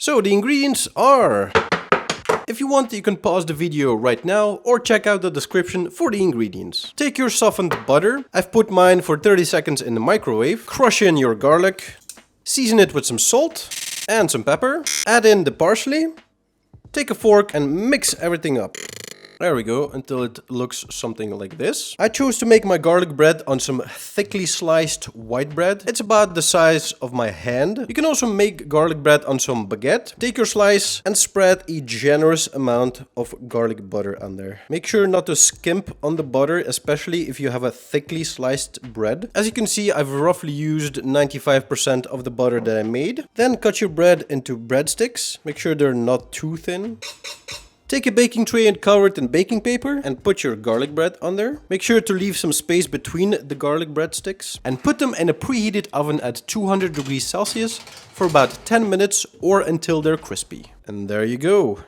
So the ingredients are... If you want, you can pause the video right now or check out the description for the ingredients. Take your softened butter. I've put mine for 30 seconds in the microwave. Crush in your garlic. Season it with some salt and some pepper. Add in the parsley. Take a fork and mix everything up. There we go, until it looks something like this. I chose to make my garlic bread on some thickly sliced white bread. It's about the size of my hand. You can also make garlic bread on some baguette. Take your slice and spread a generous amount of garlic butter on there. Make sure not to skimp on the butter, especially if you have a thickly sliced bread. As you can see, I've roughly used 95% of the butter that I made. Then cut your bread into breadsticks. Make sure they're not too thin. Take a baking tray and cover it in baking paper and put your garlic bread on there. Make sure to leave some space between the garlic breadsticks and put them in a preheated oven at 200 degrees Celsius for about 10 minutes or until they're crispy. And there you go.